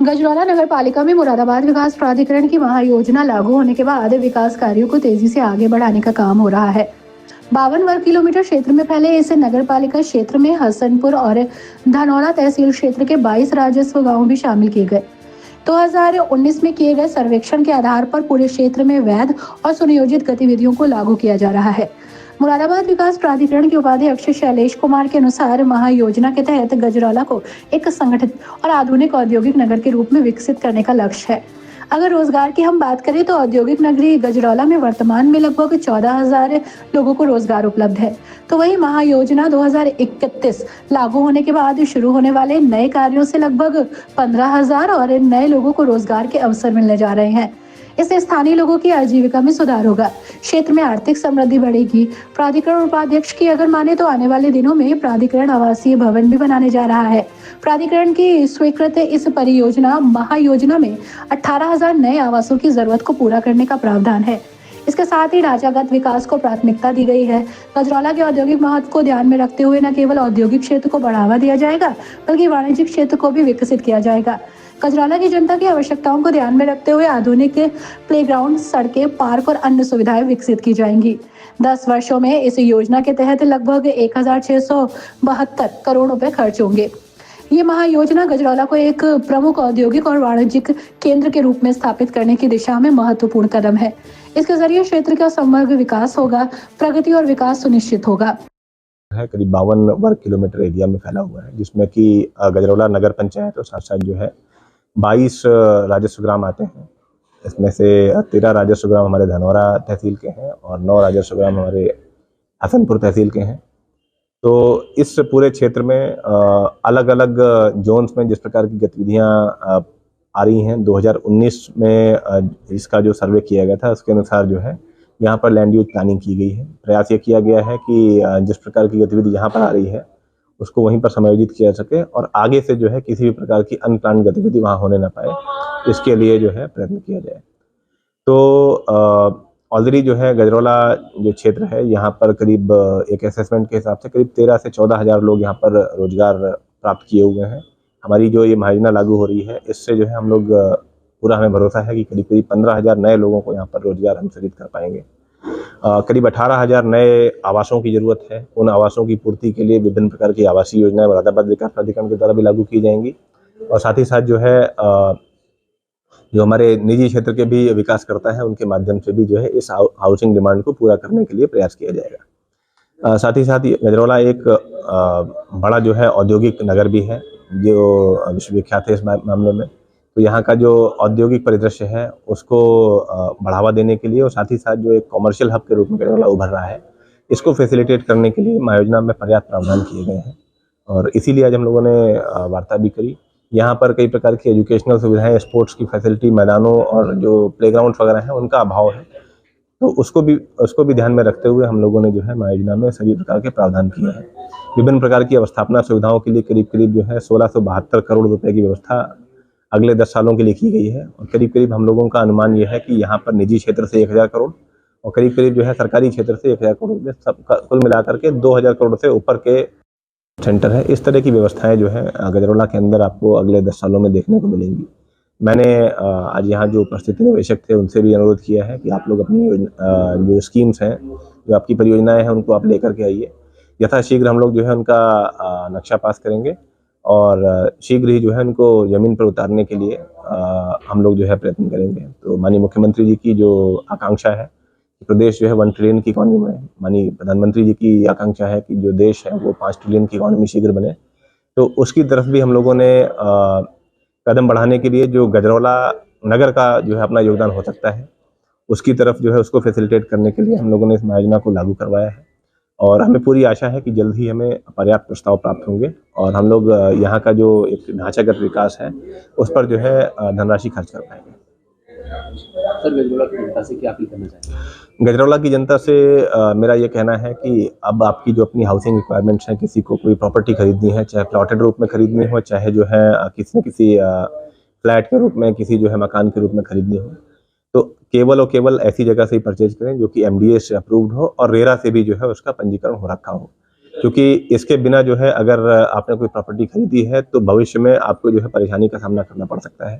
गजरौला नगर पालिका में मुरादाबाद विकास प्राधिकरण की महायोजना लागू होने के बाद विकास कार्यों को तेजी से आगे बढ़ाने का काम हो रहा है। 52 वर्ग किलोमीटर क्षेत्र में फैले इस नगर पालिका क्षेत्र में हसनपुर और धनौरा तहसील क्षेत्र के 22 राजस्व गांव भी शामिल किए गए। 2019 में किए गए सर्वेक्षण के आधार पर पूरे क्षेत्र में वैध और सुनियोजित गतिविधियों को लागू किया जा रहा है। मुरादाबाद विकास प्राधिकरण के उपाध्यक्ष शैलेश कुमार के अनुसार महायोजना के तहत गजरौला को एक संगठित और आधुनिक औद्योगिक नगर के रूप में विकसित करने का लक्ष्य है। अगर रोजगार की हम बात करें तो औद्योगिक नगरी गजरौला में वर्तमान में लगभग 14,000 लोगों को रोजगार उपलब्ध है। तो वही महायोजना 2031 लागू होने के बाद शुरू होने वाले नए कार्यों से लगभग 15,000 और नए लोगों को रोजगार के अवसर मिलने जा रहे हैं। इससे स्थानीय लोगों की आजीविका में सुधार होगा, क्षेत्र में आर्थिक समृद्धि बढ़ेगी। प्राधिकरण उपाध्यक्ष की अगर माने तो आने वाले दिनों में प्राधिकरण आवासीय भवन भी बनाने जा रहा है। प्राधिकरण की स्वीकृत इस परियोजना महायोजना में 18,000 नए आवासों की जरूरत को पूरा करने का प्रावधान है। इसके साथ ही ढांचागत विकास को प्राथमिकता दी गई है। गजरौला के औद्योगिक महत्व को ध्यान में रखते हुए न केवल औद्योगिक क्षेत्र को बढ़ावा दिया जाएगा, बल्कि वाणिज्यिक क्षेत्र को भी विकसित किया जाएगा। गजरौला की जनता की आवश्यकताओं को ध्यान में रखते हुए आधुनिक प्लेग्राउंड, सड़कें, पार्क और अन्य सुविधाएं विकसित की जाएंगी। 10 वर्षों में इस योजना के तहत लगभग 1,672 करोड़ रुपए खर्च होंगे। ये महायोजना गजरौला को एक प्रमुख औद्योगिक और वाणिज्यिक केंद्र के रूप में स्थापित करने की दिशा में महत्वपूर्ण कदम है। इसके जरिए क्षेत्र का समग्र विकास होगा, प्रगति और विकास सुनिश्चित होगा। है करीब 52 वर्ग किलोमीटर एरिया में फैला हुआ है, जिसमें कि गजरौला नगर पंचायत और साथ साथ जो है 22 राजस्व ग्राम आते हैं। इसमें से 13 राजस्व ग्राम हमारे धनौरा तहसील के हैं और 9 राजस्व ग्राम हमारे हसनपुर तहसील के हैं। तो इस पूरे क्षेत्र में अलग अलग जोन्स में जिस प्रकार की गतिविधियां आ रही हैं, 2019 में इसका जो सर्वे किया गया था उसके अनुसार जो है यहाँ पर लैंड यूज प्लानिंग की गई है। प्रयास ये किया गया है कि जिस प्रकार की गतिविधि यहाँ पर आ रही है उसको वहीं पर समायोजित किया सके और आगे से जो है किसी भी प्रकार की अनप्लान्ड गतिविधि वहाँ होने ना पाए, इसके लिए जो है प्रयत्न किया जाए। तो ऑलरेडी जो है गजरौला जो क्षेत्र है यहाँ पर करीब एक असेसमेंट के हिसाब से करीब 13 से 14,000 लोग यहाँ पर रोजगार प्राप्त किए हुए हैं। हमारी जो ये महायोजना लागू हो रही है इससे जो है हम लोग पूरा हमें भरोसा है कि करीब 15,000 नए लोगों को यहाँ पर रोजगार हम सृजित कर पाएंगे। करीब 18,000 नए आवासों की जरूरत है। उन आवासों की पूर्ति के लिए विभिन्न प्रकार की आवासीय योजनाएं मुरादाबाद विकास प्राधिकरण के द्वारा भी लागू की जाएंगी और साथ ही साथ जो है जो हमारे निजी क्षेत्र के भी विकास करता है उनके माध्यम से भी जो है इस हाउसिंग डिमांड को पूरा करने के लिए प्रयास किया जाएगा। साथ ही साथ गजरौला एक बड़ा जो है औद्योगिक नगर भी है जो विश्वविख्यात है इस मामले में। तो यहाँ का जो औद्योगिक परिदृश्य है उसको बढ़ावा देने के लिए और साथ ही साथ जो एक कॉमर्शियल हब के रूप में गजरौला उभर रहा है, इसको फैसिलिटेट करने के लिए महायोजना में पर्याप्त प्रावधान किए गए हैं और इसीलिए आज हम लोगों ने वार्ता भी करी। यहाँ पर कई प्रकार की एजुकेशनल सुविधाएं, स्पोर्ट्स की फैसिलिटी, मैदानों और जो प्लेग्राउंड वगैरह हैं उनका अभाव है, तो उसको भी ध्यान में रखते हुए हम लोगों ने जो है महायोजना में सभी प्रकार के प्रावधान किए हैं। विभिन्न प्रकार की अवस्थापना सुविधाओं के लिए करीब जो है 1672 करोड़ रुपए की व्यवस्था अगले 10 सालों के लिए की गई है और करीब हम लोगों का अनुमान यह है कि यहाँ पर निजी क्षेत्र से 1,000 करोड़ और करीब जो है सरकारी क्षेत्र से 1,000 करोड़ में सब कुल मिलाकर के 2,000 करोड़ से ऊपर के सेंटर है। इस तरह की व्यवस्थाएं जो है गजरौला के अंदर आपको अगले 10 सालों में देखने को मिलेंगी। मैंने आज यहाँ जो उपस्थित निवेशक थे उनसे भी अनुरोध किया है कि आप लोग अपनी जो स्कीम्स हैं, जो आपकी परियोजनाएं हैं, उनको आप लेकर के आइए। यथाशीघ्र हम लोग जो है उनका नक्शा पास करेंगे और शीघ्र ही जो है उनको जमीन पर उतारने के लिए हम लोग जो है प्रयत्न करेंगे। तो माननीय मुख्यमंत्री जी की जो आकांक्षा है कि प्रदेश जो है 1 ट्रिलियन की इकॉनमी बने, माननीय प्रधानमंत्री जी की आकांक्षा है कि जो देश है वो 5 ट्रिलियन की इकॉनमी शीघ्र बने, तो उसकी तरफ भी हम लोगों ने कदम बढ़ाने के लिए जो गजरौला नगर का जो है अपना योगदान हो सकता है उसकी तरफ जो है उसको फैसिलिटेट करने के लिए हम लोगों ने इस महायोजना को लागू करवाया है और हमें पूरी आशा है कि जल्द ही हमें पर्याप्त प्रस्ताव प्राप्त होंगे और हम लोग यहाँ का जो एक ढांचागत विकास है उस पर जो है धनराशि खर्च कर पाएंगे। सर, गजरौला की जनता से क्या अपील करना चाहेंगे? गजरौला की जनता से मेरा ये कहना है कि अब आपकी जो अपनी हाउसिंग रिक्वायरमेंट्स हैं, किसी को कोई प्रॉपर्टी खरीदनी है, चाहे प्लॉटेड रूप में खरीदनी हो, चाहे जो है किसी न किसी फ्लैट के रूप में, किसी जो है मकान के रूप में खरीदनी हो, तो केवल और केवल ऐसी जगह से ही परचेज करें जो कि MDA से अप्रूव्ड हो और रेरा से भी जो है उसका पंजीकरण हो रखा हो। क्योंकि इसके बिना जो है अगर आपने कोई प्रॉपर्टी खरीदी है तो भविष्य में आपको जो है परेशानी का सामना करना पड़ सकता है।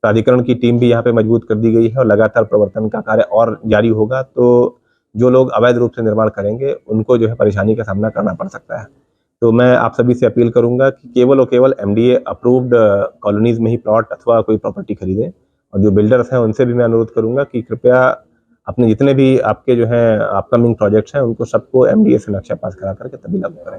प्राधिकरण की टीम भी यहाँ पे मजबूत कर दी गई है और लगातार प्रवर्तन का कार्य और जारी होगा, तो जो लोग अवैध रूप से निर्माण करेंगे उनको जो है परेशानी का सामना करना पड़ सकता है। तो मैं आप सभी से अपील करूंगा कि केवल और केवल एमडीए अप्रूव्ड कॉलोनीज में ही प्लॉट अथवा कोई प्रॉपर्टी खरीदें, और जो बिल्डर्स हैं उनसे भी मैं अनुरोध करूंगा कि कृपया अपने जितने भी आपके जो हैं अपकमिंग प्रोजेक्ट्स हैं उनको सबको एमडीए से नक्शा पास करा करके तभी लागू करें।